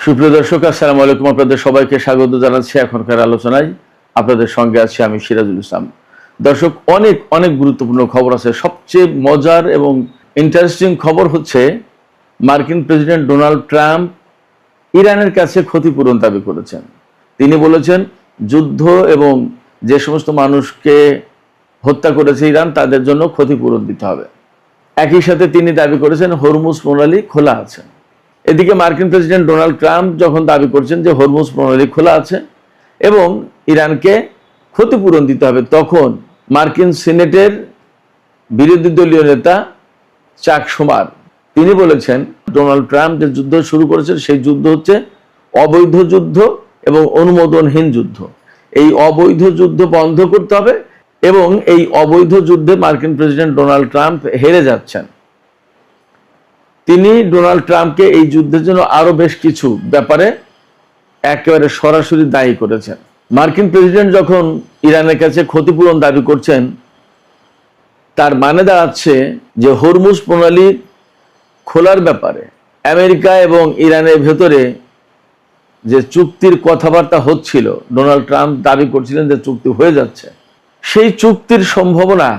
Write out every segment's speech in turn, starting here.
সুপ্রিয় দর্শক, আসসালামু আলাইকুম। আপনাদের সবাইকে স্বাগত জানাচ্ছি এখনকার আলোচনায়। আপনাদের সঙ্গে আছি আমি সিরাজুল ইসলাম। দর্শক, অনেক অনেক গুরুত্বপূর্ণ খবর আছে। সবচেয়ে মজার এবং ইন্টারেস্টিং খবর হচ্ছে মার্কিন প্রেসিডেন্ট ডোনাল্ড ট্রাম্প ইরানের কাছে ক্ষতিপূরণ দাবি করেছেন। তিনি বলেছেন যুদ্ধ এবং যে সমস্ত মানুষকে হত্যা করেছে ইরান তাদের জন্য ক্ষতিপূরণ দিতে হবে। একই সাথে তিনি দাবি করেছেন হরমুজ প্রণালী খোলা আছে। এদিকে মার্কিন প্রেসিডেন্ট ডোনাল্ড ট্রাম্প যখন দাবি করছেন যে হরমুজ প্রণালী খোলা আছে এবং ইরানকে ক্ষতিপূরণ দিতে হবে, তখন মার্কিন সিনেটের বিরোধী দলীয় নেতা চাক শুমার তিনি বলেছেন ডোনাল্ড ট্রাম্প যে যুদ্ধ শুরু করেছেন সেই যুদ্ধ হচ্ছে অবৈধ যুদ্ধ এবং অনুমোদনহীন যুদ্ধ। এই অবৈধ যুদ্ধ বন্ধ করতে হবে এবং এই অবৈধ যুদ্ধে মার্কিন প্রেসিডেন্ট ডোনাল্ড ট্রাম্প হেরে যাচ্ছেন। তিনি ডোনাল্ড ট্রাম্পকে এই যুদ্ধের জন্য আরো বেশ কিছু ব্যাপারে একেবারে সরাসরি দায়ী করেছেন। মার্কিন প্রেসিডেন্ট যখন ইরানের কাছে ক্ষতিপূরণ দাবি করছেন, তার মানে দাঁড়াচ্ছে যে হরমুজ প্রণালী খোলার ব্যাপারে আমেরিকা এবং ইরানের ভেতরে যে চুক্তির কথাবার্তা হচ্ছিল, ডোনাল্ড ট্রাম্প দাবি করছিলেন যে চুক্তি হয়ে যাচ্ছে, সেই চুক্তির সম্ভাবনা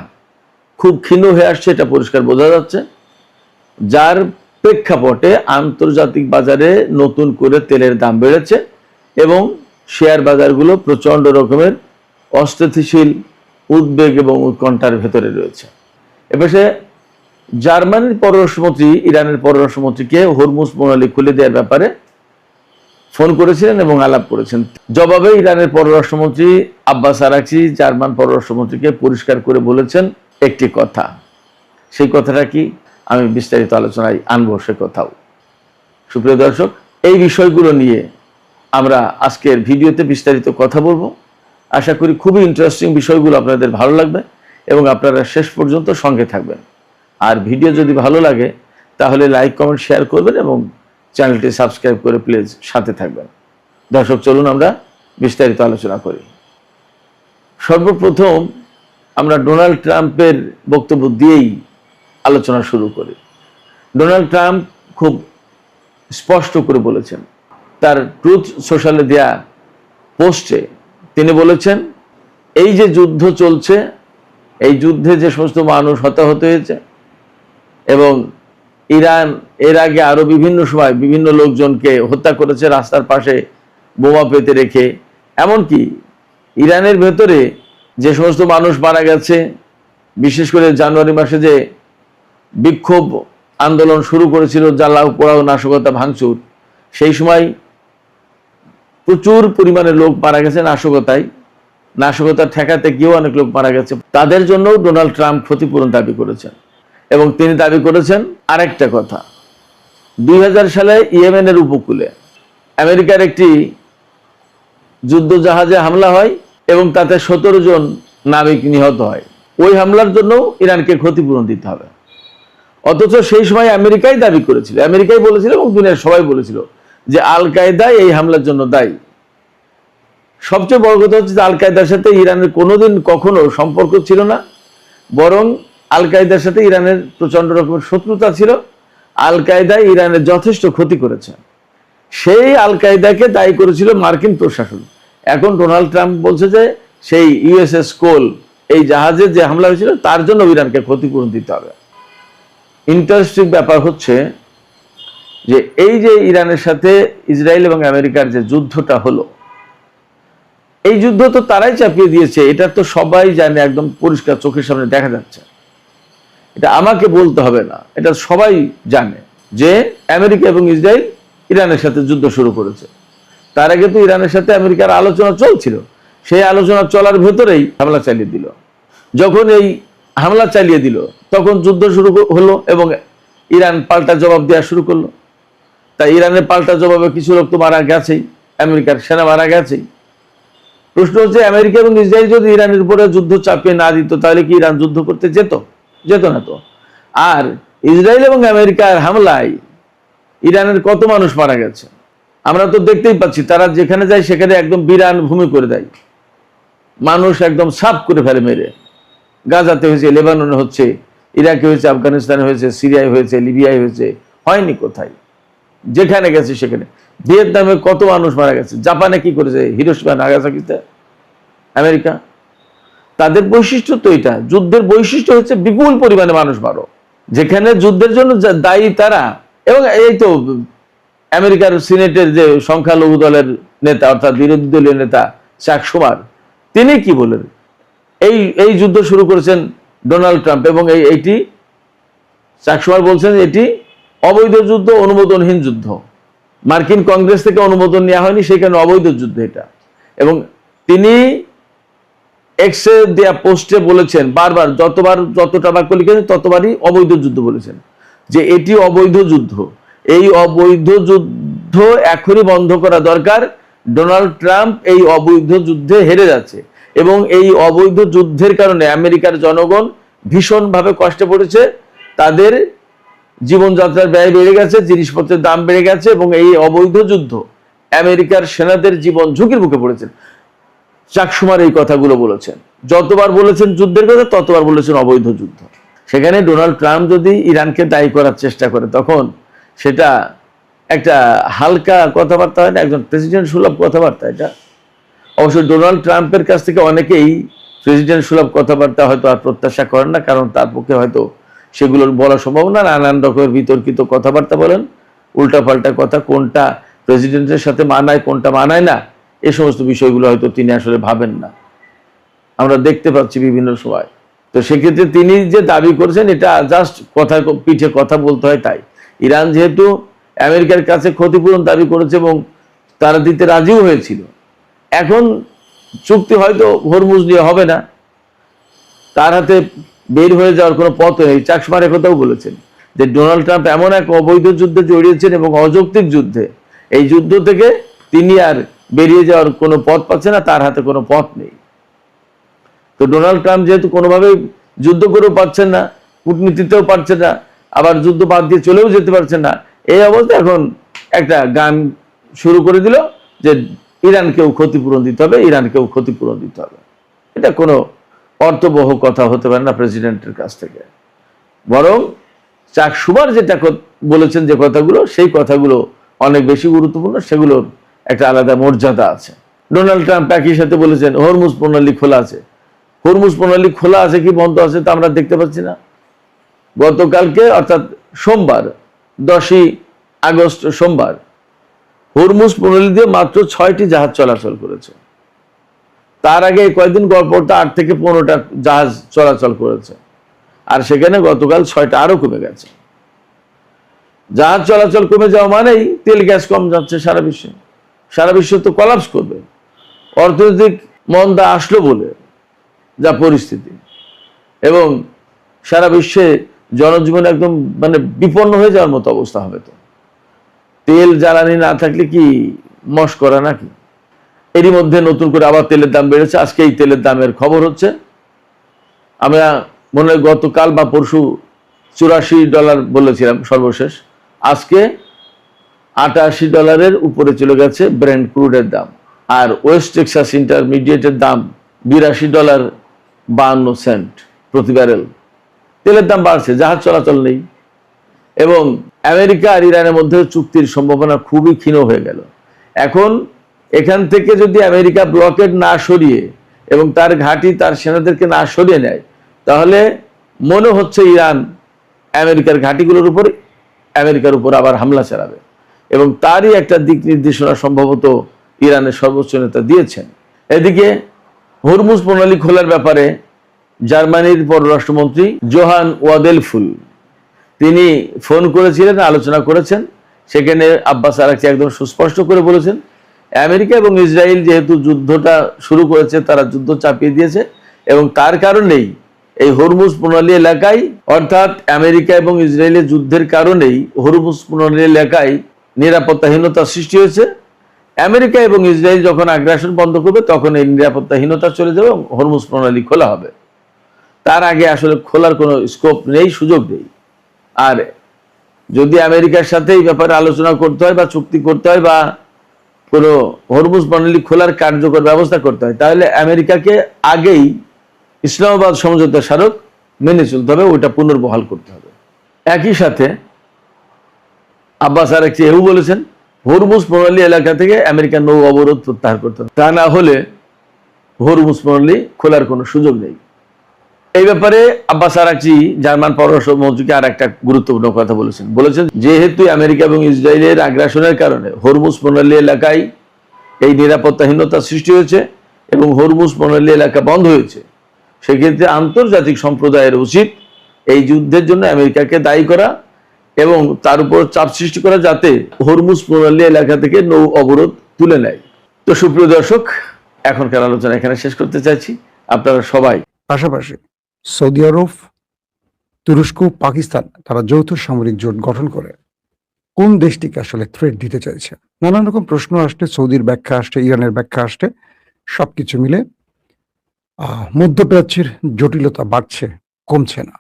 খুব ক্ষীণ হয়ে আসছে, এটা পরিষ্কার বোঝা যাচ্ছে। যার প্রেক্ষাপটে আন্তর্জাতিক বাজারে নতুন করে তেলের দাম বেড়েছে এবং শেয়ার বাজারগুলো প্রচণ্ড রকমের অস্থিতিশীল উদ্বেগ এবং উৎকণ্ঠার ভেতরে রয়েছে। এপাশে জার্মানির পররাষ্ট্রমন্ত্রী ইরানের পররাষ্ট্রমন্ত্রীকে হরমুজ প্রণালী খুলে দেওয়ার ব্যাপারে ফোন করেছিলেন এবং আলাপ করেছেন। জবাবে ইরানের পররাষ্ট্রমন্ত্রী আব্বাস আরাকচি জার্মান পররাষ্ট্রমন্ত্রীকে পরিষ্কার করে বলেছেন একটি কথা। সেই কথাটা কি, আমি বিস্তারিত আলোচনায় আনবো সে কথাও। সুপ্রিয় দর্শক, এই বিষয়গুলো নিয়ে আমরা আজকের ভিডিওতে বিস্তারিত কথা বলবো। আশা করি খুবই ইন্টারেস্টিং বিষয়গুলো আপনাদের ভালো লাগবে এবং আপনারা শেষ পর্যন্ত সঙ্গে থাকবেন। আর ভিডিও যদি ভালো লাগে তাহলে লাইক, কমেন্ট, শেয়ার করবেন এবং চ্যানেলটি সাবস্ক্রাইব করে প্লিজ সাথে থাকবেন। দর্শক, চলুন আমরা বিস্তারিত আলোচনা করি। সর্বপ্রথম আমরা ডোনাল্ড ট্রাম্পের বক্তব্য দিয়েই আলোচনা শুরু করি। ডোনাল্ড ট্রাম্প খুব স্পষ্ট করে বলেছেন, তার ট্রুথ সোশ্যালে দেয়া পোস্টে তিনি বলেছেন এই যে যুদ্ধ চলছে, এই যুদ্ধে যে সমস্ত মানুষ হতাহত হয়েছে এবং ইরান এর আগে আরো বিভিন্ন সময় বিভিন্ন লোকজনকে হত্যা করেছে রাস্তার পাশে বোমা পেতে রেখে, এমনকি ইরানের ভেতরে যে সমস্ত মানুষ মারা গেছে, বিশেষ করে জানুয়ারি মাসে যে বিক্ষোভ আন্দোলন শুরু করেছিল জ্বালাও পোড়াও নাশকতা ভাঙচুর, সেই সময় প্রচুর পরিমাণে লোক মারা গেছে নাশকতা ঠেকাতে গিয়েও অনেক লোক মারা গেছে। তাদের জন্য ডোনাল্ড ট্রাম্প ক্ষতিপূরণ দাবি করেছেন এবং তিনি দাবি করেছেন আরেকটা কথা। 2000 সালে ইয়েমেনের উপকূলে আমেরিকার একটি যুদ্ধ জাহাজে হামলা হয় এবং তাতে 17 জন নাবিক নিহত হয়। ওই হামলার জন্য ইরানকে ক্ষতিপূরণ দিতে হবে। অথচ সেই সময় আমেরিকাই দাবি করেছিল, আমেরিকাই বলেছিল এবং দুনিয়ার সবাই বলেছিল যে আল কায়দা এই হামলার জন্য দায়ী। সবচেয়ে বড় কথা হচ্ছে যে আল কায়দার সাথে ইরানের কোনোদিন কখনো সম্পর্ক ছিল না, বরং আল কায়দার সাথে ইরানের প্রচন্ড রকমের শত্রুতা ছিল। আল কায়দা ইরানের যথেষ্ট ক্ষতি করেছে, সেই আল কায়দাকে দায়ী করেছিল মার্কিন প্রশাসন। এখন ডোনাল্ড ট্রাম্প বলছে যে সেই ইউএসএস কোল এই জাহাজে যে হামলা হয়েছিল তার জন্য ইরানকে ক্ষতিপূরণ দিতে হবে। ইন্টারেস্টিং ব্যাপার হচ্ছে যে এই যে ইরানের সাথে ইসরায়েল এবং আমেরিকার যে যুদ্ধটা হলো, এই যুদ্ধ তো তারাই চাপিয়ে দিয়েছে, এটা তো সবাই জানে, একদম পরিষ্কার চোখের সামনে দেখা যাচ্ছে। এটা আমাকে বলতে হবে না, এটা সবাই জানে যে আমেরিকা এবং ইসরায়েল ইরানের সাথে যুদ্ধ শুরু করেছে। তার আগে তো ইরানের সাথে আমেরিকার আলোচনা চলছিল, সেই আলোচনা চলার ভেতরেই হামলা চালিয়ে দিল। যখন এই হামলা চালিয়ে দিল তখন যুদ্ধ শুরু হলো এবং ইরান পাল্টা জবাব দেওয়া শুরু করলো। তাই ইরানের পাল্টা জবাবে কিছু লোক তো মারা গেছেই, আমেরিকার সেনা মারা গেছেই। প্রশ্ন হচ্ছে আমেরিকা এবং ইসরায়েল যদি ইরানের উপরে যুদ্ধ চাপিয়ে না দিত তাহলে কি ইরান যুদ্ধ করতে যেত না তো। আর ইসরায়েল এবং আমেরিকার হামলায় ইরানের কত মানুষ মারা গেছে আমরা তো দেখতেই পাচ্ছি। তারা যেখানে যায় সেখানে একদম বিরান ভূমি করে দেয়, মানুষ একদম সাফ করে ফেলে মেরে। গাজাতে হয়েছে, লেবাননে হচ্ছে, ইরাকে হয়েছে, আফগানিস্তানে হয়েছে, সিরিয়ায় হয়েছে, লিবিয়ায় হয়েছে, হয়নি কোথায়। যেখানে গেছে সেখানে। ভিয়েতনামে কত মানুষ মারা গেছে, জাপানে কি করেছে, হিরোশিমা নাগাসাকিতে আমেরিকা। তাদের বৈশিষ্ট্য তো এটা, যুদ্ধের বৈশিষ্ট্য হচ্ছে বিপুল পরিমাণে মানুষ মারো। যেখানে যুদ্ধের জন্য দায়ী তারা, এবং এই তো আমেরিকার সিনেটের যে সংখ্যালঘু দলের নেতা অর্থাৎ বিরোধী দলীয় নেতা চাক শুমার, তিনি কি বলেন, এই যুদ্ধ শুরু করেছেন ডোনাল্ড ট্রাম্প, এবং এইটি চাক শুমার বলছেন এটি অবৈধ যুদ্ধ, অনুমোদনহীন যুদ্ধ। মার্কিন কংগ্রেস থেকে অনুমোদন নেওয়া হয়নি, সেখানে অবৈধ যুদ্ধ এটা। এবং তিনি এক্সে দেয়া পোস্টে বলেছেন বারবার, যতটা বাক্য লিখেছেন ততবারই অবৈধ যুদ্ধ বলেছেন, যে এটি অবৈধ যুদ্ধ। এই অবৈধ যুদ্ধ এখনই বন্ধ করা দরকার। ডোনাল্ড ট্রাম্প এই অবৈধ যুদ্ধে হেরে যাচ্ছে, এবং এই অবৈধ যুদ্ধের কারণে আমেরিকার জনগণ ভীষণভাবে কষ্টে পড়েছে। তাদের জীবনযাত্রার ব্যয় বেড়ে গেছে, জিনিসপত্রের দাম বেড়ে গেছে, এবং এই অবৈধ যুদ্ধ আমেরিকার সেনাদের জীবন ঝুঁকির মুখে পড়েছেন। চাক শুমার এই কথাগুলো বলেছেন, যতবার বলেছেন যুদ্ধের কথা ততবার বলেছেন অবৈধ যুদ্ধ। সেখানে ডোনাল্ড ট্রাম্প যদি ইরানকে দায়ী করার চেষ্টা করে, তখন সেটা একটা হালকা কথাবার্তা হয় না, একজন প্রেসিডেন্ট সুলভ কথাবার্তা এটা। অবশ্য ডোনাল্ড ট্রাম্পের কাছ থেকে অনেকেই প্রেসিডেন্ট সুলভ কথাবার্তা হয়তো আর প্রত্যাশা করেন না, কারণ তার পক্ষে হয়তো সেগুলোর বলা সম্ভব না। নানান রকমের বিতর্কিত কথাবার্তা বলেন, উল্টাপাল্টা কথা, কোনটা প্রেসিডেন্টের সাথে মানায় কোনটা মানায় না, এই সমস্ত বিষয়গুলো হয়তো তিনি আসলে ভাবেন না, আমরা দেখতে পাচ্ছি বিভিন্ন সময়। তো সেক্ষেত্রে তিনি যে দাবি করেছেন এটা জাস্ট কথা, পিঠে কথা বলতে হয় তাই। ইরান যেহেতু আমেরিকার কাছে ক্ষতিপূরণ দাবি করেছে এবং তারা দিতে রাজিও হয়েছিল, এখন চুক্তি হয়তো হরমুজ নিয়ে হবে না, তার হাতে বের হয়ে যাওয়ার কোনো পথ নেই। চাক শুমার একথাও বলেছেন যে ডোনাল্ড ট্রাম্প এমন এক অবৈধ যুদ্ধে জড়িয়েছেন এবং অযৌক্তিক যুদ্ধে, এই যুদ্ধ থেকে তিনি আর বেরিয়ে যাওয়ার কোনো পথ পাচ্ছে না, তার হাতে কোনো পথ নেই। তো ডোনাল্ড ট্রাম্প যেহেতু কোনোভাবেই যুদ্ধ করেও পারছেন না, কূটনীতিতেও পারছেন না, আবার যুদ্ধ বাদ দিয়ে চলেও যেতে পারছেন না, এই অবস্থায় এখন একটা গান শুরু করে দিল যে ইরানকেও ক্ষতিপূরণ দিতে হবে, ইরানকেও ক্ষতিপূরণ দিতে হবে। এটা কোনো অর্থবহ কথা হতে পারে না প্রেসিডেন্টের কাছ থেকে। বরং চাক শুমার যেটা বলেছেন, যে কথাগুলো, সেই কথাগুলো অনেক বেশি গুরুত্বপূর্ণ, সেগুলোর একটা আলাদা মর্যাদা আছে। ডোনাল্ড ট্রাম্প একই সাথে বলেছেন হরমুজ প্রণালী খোলা আছে। হরমুজ প্রণালী খোলা আছে কি বন্ধ আছে তা আমরা দেখতে পাচ্ছি না। গতকালকে অর্থাৎ সোমবার 10ই আগস্ট সোমবার হরমুজ প্রণালী দিয়ে মাত্র 6টি জাহাজ চলাচল করেছে। তার আগে কয়েকদিন পরপর 8 থেকে 15টা জাহাজ চলাচল করেছে, আর সেখানে গতকাল 6টা আরো কমে গেছে। জাহাজ চলাচল কমে যাওয়া মানেই তেল গ্যাস কম যাচ্ছে সারা বিশ্বে। সারা বিশ্ব তো কলাপস করবে, অর্থনৈতিক মন্দা আসলো বলে যা পরিস্থিতি, এবং সারা বিশ্বে জনজীবন একদম মানে বিপন্ন হয়ে যাওয়ার মতো অবস্থা হবে। তো তেল জ্বালানি না থাকলে কি মশকরা নাকি? এরই মধ্যে নতুন করে আবার তেলের দাম বেড়েছে। আজকে এই তেলের দামের খবর হচ্ছে, আমরা মনে হয় গতকাল বা পরশু $84 বলেছিলাম সর্বশেষ, আজকে $88 উপরে চলে গেছে ব্রেন্ট ক্রুডের দাম। আর ওয়েস্ট টেক্সাস ইন্টারমিডিয়েটের দাম $82.52 প্রতি ব্যারেল। তেলের দাম বাড়ছে, জাহাজ চলাচল নেই, এবং আমেরিকা আর ইরানের মধ্যে চুক্তির সম্ভাবনা খুবই ক্ষীণ হয়ে গেল। এখন এখান থেকে যদি আমেরিকা ব্লকেড না সরিয়ে এবং তার ঘাঁটি, তার সেনাদেরকে না সরিয়ে নেয়, তাহলে মনে হচ্ছে ইরান আমেরিকার ঘাঁটিগুলোর উপর, আমেরিকার উপর আবার হামলা চালাবে, এবং তারই একটা দিক নির্দেশনা সম্ভবত ইরানের সর্বোচ্চ নেতা দিয়েছেন। এদিকে হরমুজ প্রণালী খোলার ব্যাপারে জার্মানির পররাষ্ট্রমন্ত্রী জোহান ওয়াদেলফুল তিনি ফোন করেছিলেন, আলোচনা করেছেন। সেখানে আব্বাস আরাকচি একদম সুস্পষ্ট করে বলেছেন, আমেরিকা এবং ইসরায়েল যেহেতু যুদ্ধটা শুরু করেছে, তারা যুদ্ধ চাপিয়ে দিয়েছে, এবং তার কারণেই এই হরমুজ প্রণালী এলাকায়, অর্থাৎ আমেরিকা এবং ইসরায়েলের যুদ্ধের কারণেই হরমুজ প্রণালী এলাকায় নিরাপত্তাহীনতা সৃষ্টি হয়েছে। আমেরিকা এবং ইসরায়েল যখন আগ্রাসন বন্ধ করবে, তখন এই নিরাপত্তাহীনতা চলে যাবে এবং হরমুজ প্রণালী খোলা হবে। তার আগে আসলে খোলার কোনো স্কোপ নেই, সুযোগ নেই। আর যদি আমেরিকার সাথে এই ব্যাপারে আলোচনা করতে হয় বা চুক্তি করতে হয় বা কোনো হরমুজ প্রণালী খোলার কার্যকর ব্যবস্থা করতে হয়, তাহলে আমেরিকাকে আগেই ইসলামাবাদ সমঝোতা স্মারক মেনে চলতে হবে, ওইটা পুনর্বহাল করতে হবে। একই সাথে আব্বাস আরাকচি এও বলেছেন হরমুজ প্রণালী এলাকা থেকে আমেরিকার নৌ অবরোধ প্রত্যাহার করতে হবে, তা না হলে হরমুজ প্রণালী খোলার কোনো সুযোগ নেই। এই ব্যাপারে আব্বাস আরাকচি জার্মান পররাষ্ট্র মন্ত্রীকে আর একটা গুরুত্বপূর্ণ কথা বলেছেন যেহেতু আমেরিকা এবং ইসরায়েলের আগ্রাসনের কারণে হরমুজ প্রণালী এলাকায় এই নিরাপত্তাহীনতা সৃষ্টি হয়েছে এবং হরমুজ প্রণালী এলাকা বন্ধ হয়েছে, সেক্ষেত্রে আন্তর্জাতিক সম্প্রদায়ের উচিত এই যুদ্ধের জন্য আমেরিকাকে দায়ী করা এবং তার উপর চাপ সৃষ্টি করা যাতে হরমুজ প্রণালী এলাকা থেকে নৌ অবরোধ তুলে নেয়। তো সুপ্রিয় দর্শক, এখনকার আলোচনা এখানে শেষ করতে চাইছি। আপনারা সবাই পাশাপাশি সৌদি আরব, তুরস্ক, পাকিস্তান তারা যৌথ সামরিক জোট গঠন করে কোন দেশটিকে আসলে থ্রেট দিতে চাইছে, নানান রকম প্রশ্ন আসছে, সৌদির ব্যাখ্যা আসছে, ইরানের ব্যাখ্যা আসছে, সবকিছু মিলে মধ্যপ্রাচ্যের জটিলতা বাড়ছে, কমছে না।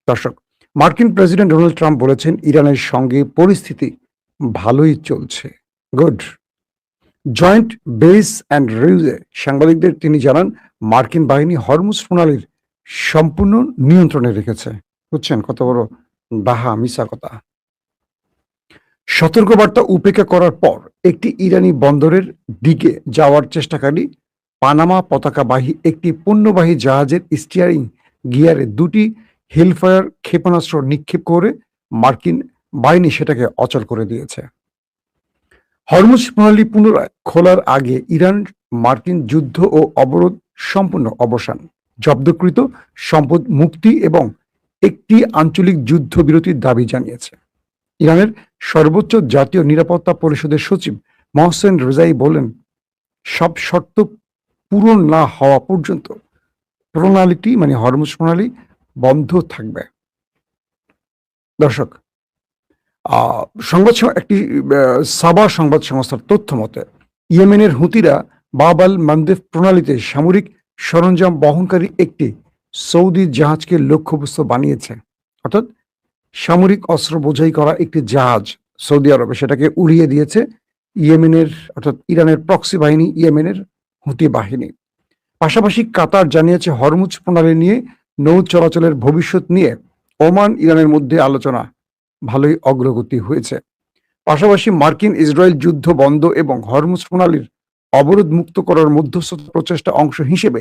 দর্শক, মার্কিন প্রেসিডেন্ট ডোনাল্ড ট্রাম্প বলেছেন ইরানের সঙ্গে পরিস্থিতি ভালোই চলছে, গুড। জয়েন্ট বেস অ্যান্ড রিউজে সাংবাদিকদের তিনি জানান মার্কিন বাহিনী হরমুজ প্রণালীর সম্পূর্ণ নিয়ন্ত্রণে রেখেছে। বুঝছেন কত বড় ডাহা মিছা কথা। সতর্কবার্তা উপেক্ষা করার পর একটি ইরানি বন্দরের দিকে যাওয়ার চেষ্টাকারী পানামা পতাকাবাহী একটি পণ্যবাহী জাহাজের স্টিয়ারিং গিয়ারে দুটি হেলফায়ার ক্ষেপণাস্ত্র নিক্ষেপ করে মার্কিন বাহিনী সেটাকে অচল করে দিয়েছে। হরমুজ প্রণালী পুনরায় খোলার আগে ইরান মার্কিন যুদ্ধ ও অবরোধ সম্পূর্ণ অবসান, জব্দকৃত সম্পদ মুক্তি এবং একটি আঞ্চলিক যুদ্ধবিরতির দাবি জানিয়েছে। ইরানের সর্বোচ্চ জাতীয় নিরাপত্তা পরিষদের সচিব মহসেন রেজাই বলেন সব শর্ত পূরণ না হওয়া পর্যন্ত প্রণালীটি মানে হরমুজ প্রণালী বন্ধ থাকবে। দর্শক, একটি সাবা সংবাদ সংস্থার তথ্য মতে ইয়েমেনের হুতিরা বাব আল মানদেব প্রণালীতে সামরিক সরঞ্জাম বহনকারী একটি সৌদি জাহাজকে লক্ষ্যবস্তু বানিয়েছে, অর্থাৎ সামরিক অস্ত্র বোঝাই করা একটি জাহাজ সৌদি আরবে সেটাকে উড়িয়ে দিয়েছে ইয়েমেনের অর্থাৎ ইরানের প্রক্সি বাহিনী, ইয়েমেনের হুতি বাহিনী। পাশাপাশি কাতার জানিয়েছে হরমুজ প্রণালী নিয়ে নৌ চলাচলের ভবিষ্যৎ নিয়ে ওমান ইরানের মধ্যে আলোচনা ভালোই অগ্রগতি হয়েছে। পাশাপাশি মার্কিন ইসরায়েল যুদ্ধ বন্ধ এবং হরমুজ প্রণালীর অবরোধ মুক্ত করার মধ্যস্থতা প্রচেষ্টা অংশ হিসেবে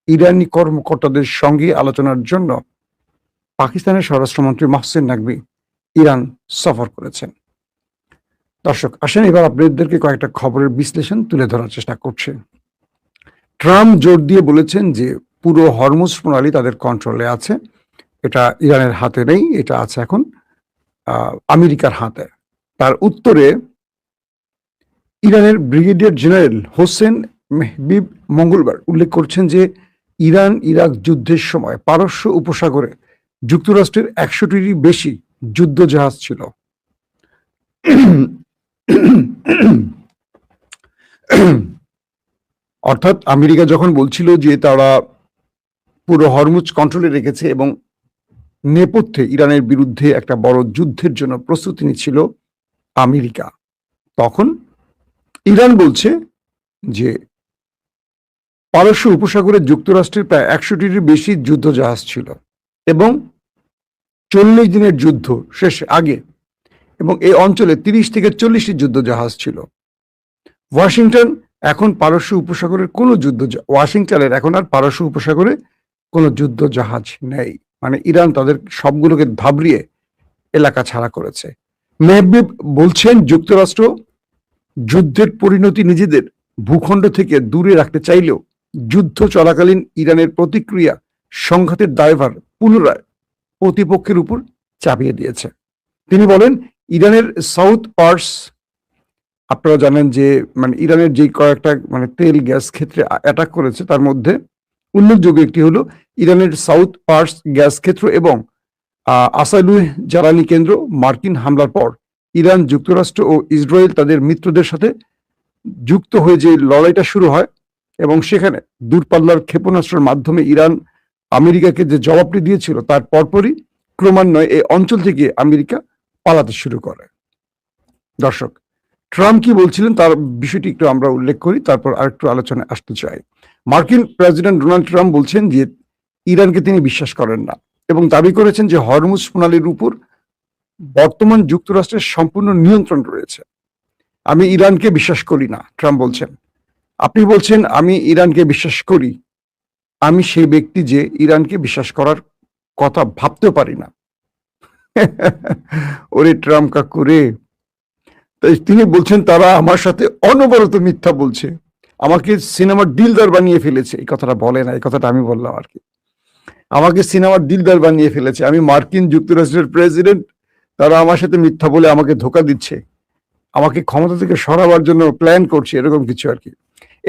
ইরানি কর্মকর্তাদের সঙ্গে আলোচনার জন্য পাকিস্তানের স্বরাষ্ট্রমন্ত্রী মহসিন নাকভি ইরান সফর করেছেন। দর্শক, আসেন এবার আপনাদেরকে কয়েকটা খবরের বিশ্লেষণ তুলে ধরার চেষ্টা করছে। ট্রাম্প জোর দিয়ে বলেছেন যে পুরো হরমুজ প্রণালী তাদের কন্ট্রোলে আছে, এটা ইরানের হাতে নেই, এটা আছে এখন আমেরিকার হাতে। তার উত্তরে ইরানের ব্রিগেডিয়ার জেনারেল হোসেন মেহবিব মঙ্গলবার উল্লেখ করছেন যে ইরান ইরাক যুদ্ধের সময় পারস্য উপসাগরে যুক্তরাষ্ট্রের 100টিরই বেশি যুদ্ধ জাহাজ ছিল। অর্থাৎ আমেরিকা যখন বলছিল যে তারা পুরো হরমুজ কন্ট্রোলে রেখেছে এবং নেপথ্যে ইরানের বিরুদ্ধে একটা বড় যুদ্ধের জন্য প্রস্তুতি নিচ্ছিল আমেরিকা, তখন ইরান বলছে যে পারস্য উপসাগরে যুক্তরাষ্ট্রের প্রায় 100টিরও বেশি যুদ্ধ জাহাজ ছিল এবং 40 দিনের যুদ্ধ শেষ আগে এবং এই অঞ্চলে 30 থেকে 40টি যুদ্ধ জাহাজ ছিল। ওয়াশিংটনের এখন আর পারস্য উপসাগরে কোনো যুদ্ধ জাহাজ নেই, মানে ইরান তাদের সবগুলোকে ধাবড়িয়ে এলাকা ছাড়া করেছে। মেহবিব বলছেন যুক্তরাষ্ট্র যুদ্ধের পরিণতি নিজেদের ভূখণ্ড থেকে দূরে রাখতে চাইলেও যুদ্ধ চলাকালীন ইরানের প্রতিক্রিয়া সংঘাতের দায়ভার পুনরায় প্রতিপক্ষের উপর চাপিয়ে দিয়েছে। তিনি বলেন ইরানের সাউথ পার্স, আপনারা জানেন যে মানে ইরানের যে কয়েকটা মানে তেল গ্যাস ক্ষেত্রে অ্যাটাক করেছে তার মধ্যে উল্লেখযোগ্য একটি হলো ইরানের সাউথ পার্স গ্যাস ক্ষেত্র এবং আসাইলুহ জ্বালানি কেন্দ্র। মার্কিন হামলার পর ইরান, যুক্তরাষ্ট্র ও ইসরায়েল তাদের মিত্রদের সাথে যুক্ত হয়ে যে লড়াইটা শুরু হয় এবং সেখানে দূরপাল্লার ক্ষেপণাস্ত্রের মাধ্যমে ইরান আমেরিকাকে যে জবাবটি দিয়েছিল তার পরপরই ক্রমান্বয়ে এই অঞ্চল থেকে আমেরিকা পালাতে শুরু করে। দর্শক, ট্রাম্প কি বলছিলেন তার বিষয়টি একটু আমরা উল্লেখ করি, তারপর আরেকটু আলোচনায় আসতে চাই। মার্কিন প্রেসিডেন্ট ডোনাল্ড ট্রাম্প বলছেন যে ইরানকে তিনি বিশ্বাস করেন না এবং দাবি করেছেন যে হরমুজ প্রণালীর উপর বর্তমান যুক্তরাষ্ট্রের সম্পূর্ণ নিয়ন্ত্রণ রয়েছে। আমি ইরানকে বিশ্বাস করি না, ট্রাম্প বলছেন। আপনি বলছেন আমি ইরানকে বিশ্বাস করি। আমি সেই ব্যক্তি যে ইরানকে বিশ্বাস করার কথা ভাবতেও পারি না। ওরে ট্রাম্প কাকু রে, তাই তিনি বলছেন তারা আমার সাথে অনবরত মিথ্যা বলছে, আমাকে সিনেমার দিলদার বানিয়ে ফেলেছে। এই কথাটা বলে না, এই কথাটা আমি বললাম আর কি। আমাকে সিনেমার দিলদার বানিয়ে ফেলেছে, আমি মার্কিন যুক্তরাষ্ট্রের প্রেসিডেন্ট, তারা আমার সাথে মিথ্যা বলে আমাকে ধোকা দিচ্ছে, আমাকে ক্ষমতা থেকে সরাবার জন্য প্ল্যান করছে, এরকম কিছু আর কি।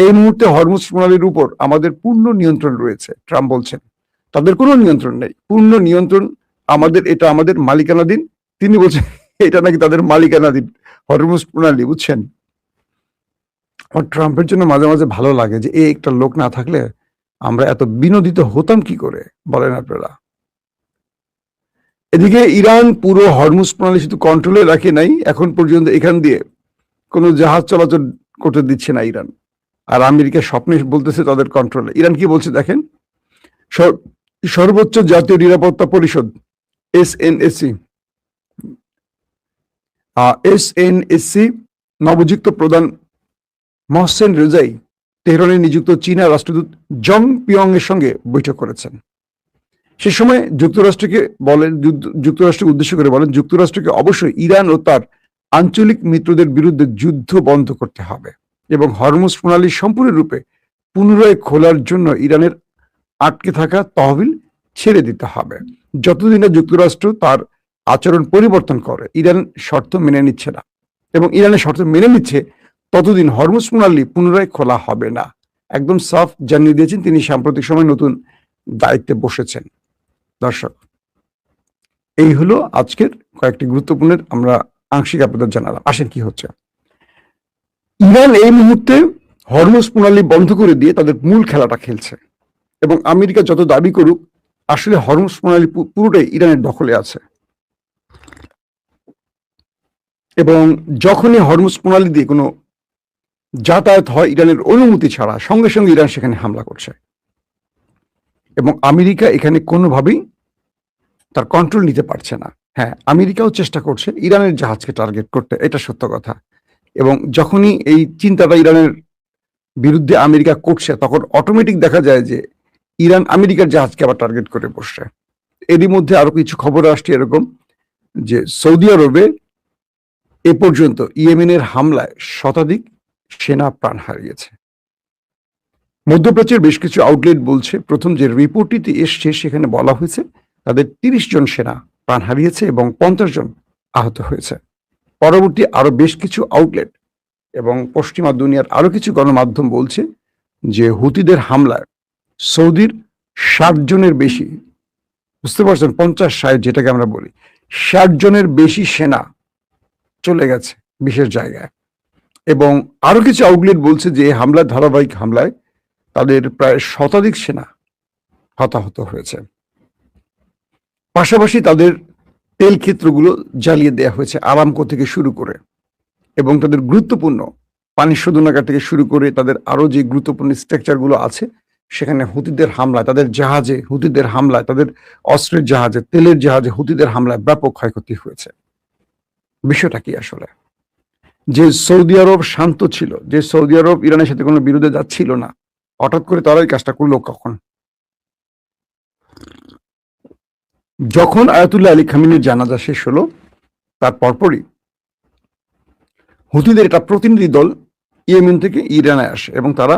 এই মুহূর্তে হরমুজ প্রণালীর উপর আমাদের পূর্ণ নিয়ন্ত্রণ রয়েছে, ট্রাম্প বলছেন। তাদের কোনো নিয়ন্ত্রণ নেই, পূর্ণ নিয়ন্ত্রণ আমাদের, এটা আমাদের মালিকানাধীন। তিনি বলছেন এটা নাকি তাদের মালিকানাধীন হরমুজ প্রণালী, বুঝছেন। আমার ট্রাম্পের জন্য মাঝে মাঝে ভালো লাগে যে এই একটা লোক না থাকলে আমরা এত বিনোদিত হতাম কি করে, বলেন আপনারা। এদিকে ইরান পুরো হরমুজ প্রণালী শুধু কন্ট্রোলে রাখে নাই, এখন পর্যন্ত এখান দিয়ে কোনো জাহাজ চলাচল করতে দিচ্ছে না ইরান। আর আমেরিকা স্বপ্নে বলতেছে তাদের কন্ট্রোলে। ইরান কি বলছে দেখেন, সর্বোচ্চ জাতীয় নিরাপত্তা পরিষদ এসএনএসসি নবযুক্ত প্রধান মহসেন রেজাই তেহরানে নিযুক্ত চীনা রাষ্ট্রদূত জং পিয়ং এর সঙ্গে বৈঠক করেছেন। সে সময় যুক্তরাষ্ট্রকে উদ্দেশ্য করে বলেন, যুক্তরাষ্ট্রকে অবশ্যই ইরান ও তার আঞ্চলিক মিত্রদের বিরুদ্ধে যুদ্ধ বন্ধ করতে হবে এবং হরমুজ প্রণালী সম্পূর্ণরূপে পুনরায় খোলার জন্য ইরানের আটকে থাকা তহবিল ছেড়ে দিতে হবে। যতদিন না যুক্তরাষ্ট্র তার আচরণ পরিবর্তন করে, ইরান শর্ত মেনে নিচ্ছে না এবং ইরানের শর্ত মেনে নিচ্ছে, ততদিন হরমুজ প্রণালী পুনরায় খোলা হবে না। একদম সাফ জানিয়ে দিয়েছেন তিনি সাম্প্রতিক সময় নতুন দায়িত্বে বসেছেন। দর্শক, এই হলো আজকের কয়েকটি গুরুত্বপূর্ণ আমরা আংশিক আপনাদের জানালাম। আসেন কি হচ্ছে। ইরান এই মুহূর্তে হরমুজ প্রণালী বন্ধ করে দিয়ে তাদের মূল খেলাটা খেলছে এবং আমেরিকা যত দাবি করুক, আসলে হরমুজ প্রণালী পুরোটাই ইরানের দখলে আছে এবং যখনই হরমুজ প্রণালী দিয়ে কোনো যাতায়াত হয় ইরানের অনুমতি ছাড়া, সঙ্গে সঙ্গে ইরান সেখানে হামলা করছে এবং আমেরিকা এখানে কোনোভাবেই তার কন্ট্রোল নিতে পারছে না। হ্যাঁ, আমেরিকাও চেষ্টা করছে ইরানের জাহাজকে টার্গেট করতে, এটা সত্য কথা। এবং যখনই এই চিন্তাটা ইরানের বিরুদ্ধে আমেরিকা করছে, তখন অটোমেটিক দেখা যায় যে ইরান আমেরিকার জাহাজকে আবার টার্গেট করে বসছে। এরই মধ্যে আরো কিছু খবর আসছে এরকম যে সৌদি আরবে এ পর্যন্ত ইয়েমেনের হামলায় শতাধিক সেনা প্রাণ হারিয়েছে। মধ্যপ্রাচ্যের বেশ কিছু আউটলেট বলছে, প্রথম যে রিপোর্টটিতে এসছে সেখানে বলা হয়েছে তাদের 30 জন সেনা প্রাণ হারিয়েছে এবং 50 জন আহত হয়েছে। পরবর্তী আরো বেশ কিছু আউটলেট এবং পশ্চিমা দুনিয়ার আরো কিছু গণমাধ্যম বলছে যে হুতিদের হামলায় সৌদির 60 জনের বেশি, বুঝতে পারছেন, 50-60 যেটাকে আমরা বলি, 60 জনের বেশি সেনা চলে গেছে বিশেষ জায়গায়। এবং আরো কিছু আউটলেট বলছে যে হামলার ধারাবাহিক হামলায় তাদের প্রায় শতাধিক সেনা হতাহত হয়েছে। পাশাপাশি তাদের তেল ক্ষেত্রগুলো জ্বালিয়ে দেওয়া হয়েছে, আরামকো থেকে শুরু করে, এবং তাদের গুরুত্বপূর্ণ পানি শোধনাগার থেকে শুরু করে তাদের আরো যে গুরুত্বপূর্ণ স্ট্রাকচারগুলো আছে সেখানে হুতিদের হামলায়, তাদের জাহাজে হুতিদের হামলায়, তাদের অস্ত্রের জাহাজে, তেলের জাহাজে হুতিদের হামলায় ব্যাপক ক্ষয়ক্ষতি হয়েছে। বিষয়টা কি আসলে? যে সৌদি আরব শান্ত ছিল, যে সৌদি আরব ইরানের সাথে কোনো বিরোধে যাচ্ছিল না, হঠাৎ করে তারা এই কাজটা করলো কখন? যখন আয়াতুল্লাহ আলী খামেনির জানাজা শেষ হলো, তার পরপরই হুতিদের একটা প্রতিনিধি দল ইয়েমেন থেকে ইরানে আসে এবং তারা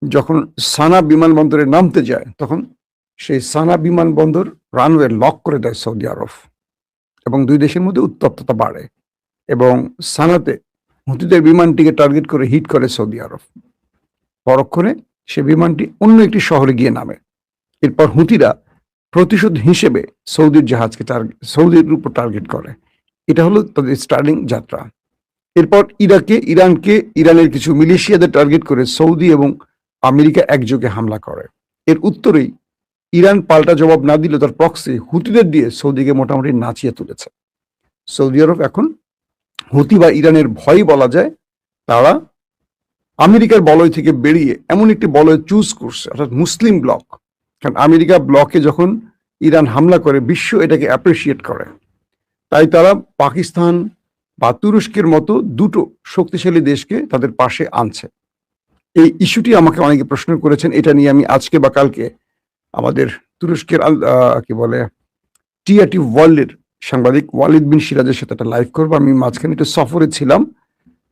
যখন সানা বিমানবন্দরে নামতে যায়, তখন সেই সানা বিমানবন্দর রানওয়ে লক করে দেয় সৌদি আরব এবং দুই দেশের মধ্যে উত্তপ্ততা বাড়ে এবং সানাতে হুতিদের বিমানটিকে টার্গেট করে হিট করে সৌদি আরব। পরক্ষণে সে বিমানটি অন্য একটি শহরে গিয়ে নামে। এরপর হুতিরা প্রতিশোধ হিসেবে সৌদির উপর টার্গেট করে। এটা হলো তাদের স্টার্টিং যাত্রা। এরপর ইরানের কিছু মিলিশিয়াদের টার্গেট করে সৌদি এবং আমেরিকা একযোগে হামলা করে। এর উত্তরেই ইরান পাল্টা জবাব না দিলে তার প্রক্সি হুতিদের দিয়ে সৌদিকে মোটামুটি নাচিয়ে তুলেছে। সৌদি আরব এখন হুতি বা ইরানের ভয় বলা যায়, তারা আমেরিকার বলয় থেকে বেরিয়ে এমন একটি বলয় চুজ করছে, অর্থাৎ মুসলিম ব্লক। কারণ আমেরিকা ব্লকে যখন ইরান হামলা করে, বিশ্ব এটাকে অ্যাপ্রিসিয়েট করে। তাই তারা পাকিস্তান বা তুরস্কের মতো দুটো শক্তিশালী দেশকে তাদের পাশে আনছে। এই ইস্যুটি আমাকে অনেকে প্রশ্ন করেছেন, এটা নিয়ে আমি আজকে বা কালকে আমাদের তুরস্কের কি বলে টিআরটি ওয়ার্ল্ডের সাংবাদিক ওয়ালিদ বিন সিরাজের সাথে একটা লাইভ করবো। আমি মাঝখানে একটু সফরে ছিলাম,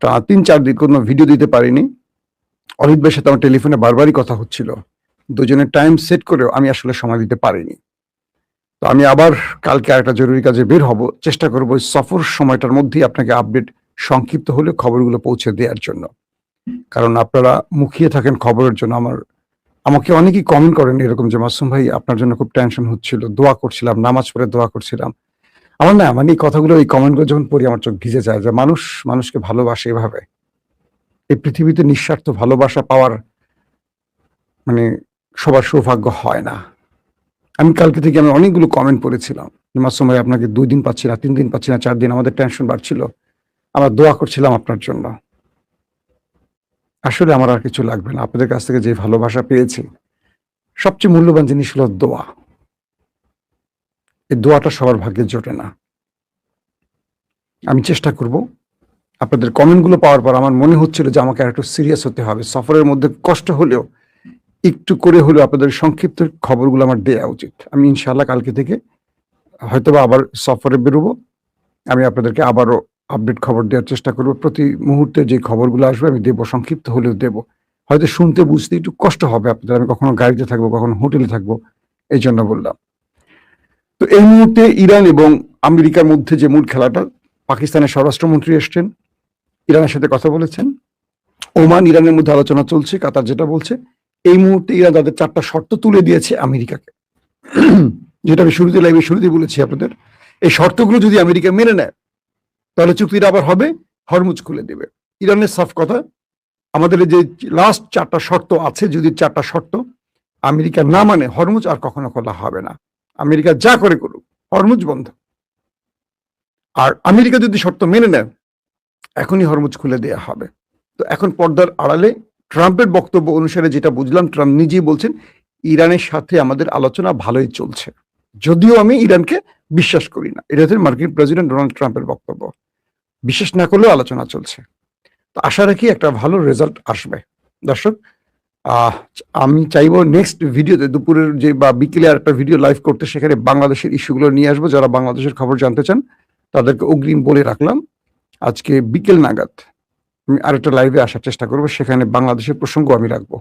তা 3-4 দিন কোনো ভিডিও দিতে পারিনি। অলিদ ভাইয়ের সাথে আমার টেলিফোনে বারবারই কথা হচ্ছিল, দুজনের টাইম সেট করেও আমি আসলে সময় দিতে পারিনি। তো আমি আবার কালকে আরেকটা জরুরি কাজে বের হব, চেষ্টা করবো ওই সফর সময়টার মধ্যেই আপনাকে আপডেট সংক্ষিপ্ত হলে খবরগুলো পৌঁছে দেওয়ার জন্য। কারণ আপনারা মুখিয়ে থাকেন খবরের জন্য। আমাকে অনেকেই কমেন্ট করেন এরকম যে মাসুম ভাই আপনার জন্য খুব টেনশন হচ্ছিল, দোয়া করছিলাম, নামাজ পড়ে দোয়া করছিলাম। আমার না মানে এই কথাগুলো, এই কমেন্টগুলো যখন পড়ি আমার চোখ ভিজে যায়, যে মানুষ মানুষকে ভালোবাসে এভাবে। এই পৃথিবীতে নিঃস্বার্থ ভালোবাসা পাওয়ার মানে সবার সৌভাগ্য হয় না। আমি কালকে থেকে আমি অনেকগুলো কমেন্ট পড়েছিলাম, মাসুম ভাই আপনাকে 2 দিন পাচ্ছি না, 3 দিন পাচ্ছি না, 4 দিন, আমাদের টেনশন বাড়ছিল, আমরা দোয়া করছিলাম আপনার জন্য। আসলে আমার আর কিছু লাগবে না, আপনাদের কাছ থেকে যে ভালোবাসা পেয়েছি, সবচেয়ে মূল্যবান জিনিস হলো দোয়া। এই দোয়াটা সবার ভাগ্যে জোটে না। আমি চেষ্টা করব। আপনাদের কমেন্টগুলো পাওয়ার পর আমার মনে হচ্ছিল যে আমাকে আর একটু সিরিয়াস হতে হবে, সফরের মধ্যে কষ্ট হলেও একটু করে হলেও আপনাদের সংক্ষিপ্ত খবরগুলো আমার দেওয়া উচিত। আমি ইনশাআল্লাহ কালকে থেকে হয়তোবা আবার সফরে বেরোবো, আমি আপনাদেরকে আবারও আপডেট খবর দেওয়ার চেষ্টা করব। প্রতি মুহূর্তে যে খবরগুলো আসবে আমি দেবো, সংক্ষিপ্ত হলেও দেবো। হয়তো শুনতে বুঝতে একটু কষ্ট হবে আপনাদের, আমি কখনো গাড়িতে থাকবো, কখনো হোটেলে থাকবো, এই জন্য বললাম। তো এই মুহূর্তে ইরান এবং আমেরিকার মধ্যে যে মূল খেলাটা, পাকিস্তানের স্বরাষ্ট্রমন্ত্রী এসছেন, ইরানের সাথে কথা বলেছেন, ওমান ইরানের মধ্যে আলোচনা চলছে, কাতার যেটা বলছে, এই মুহূর্তে ইরান তাদের 4টা শর্ত তুলে দিয়েছে আমেরিকাকে, যেটা আমি শুরুতে বলেছি আপনাদের। এই শর্তগুলো যদি আমেরিকা মেনে নেয় তাহলে চুক্তিটা আবার হবে, হরমুজ খুলে দেবে। ইরানের সাফ কথা, আমাদের যে লাস্ট 4টা শর্ত আছে, যদি 4টা শর্ত আমেরিকা না মানে হরমুজ আর কখনো খোলা হবে না। আমেরিকা যা করে করুক, হরমুজ বন্ধ। আর আমেরিকা যদি শর্ত মেনে নেয় এখনই হরমুজ খুলে দেওয়া হবে। তো এখন পর্দার আড়ালে ট্রাম্পের বক্তব্য অনুসারে যেটা বুঝলাম, ট্রাম্প নিজেই বলছেন ইরানের সাথে আমাদের আলোচনা ভালোই চলছে, যদিও আমি ইরানকে বিশ্বাস করি না। এটা হচ্ছে মার্কিন প্রেসিডেন্ট ডোনাল্ড ট্রাম্পের বক্তব্য। বিশ্বাস না করলেও আলোচনা চলছে, তো আশা রাখি একটা ভালো রেজাল্ট আসবে। দর্শক, আমি চাইবো নেক্সট ভিডিওতে দুপুরের যে বা বিকেলে আর একটা ভিডিও লাইভ করতে, সেখানে বাংলাদেশের ইস্যুগুলো নিয়ে আসবো। যারা বাংলাদেশের খবর জানতে চান তাদেরকে অগ্রিম বলে রাখলাম, আজকে বিকেল নাগাদ আমি আরেকটা লাইভে আসার চেষ্টা করবো, সেখানে বাংলাদেশের প্রসঙ্গ আমি রাখবো।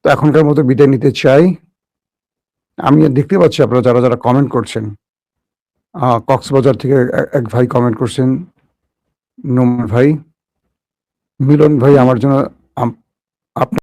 তো এখনকার মতো বিদায় নিতে চাই। আমি দেখতে পাচ্ছি আপনারা যারা যারা কমেন্ট করছেন, কক্সবাজার থেকে এক ভাই কমেন্ট করছেন, নোমান ভাই, মিলন ভাই আমার জন্য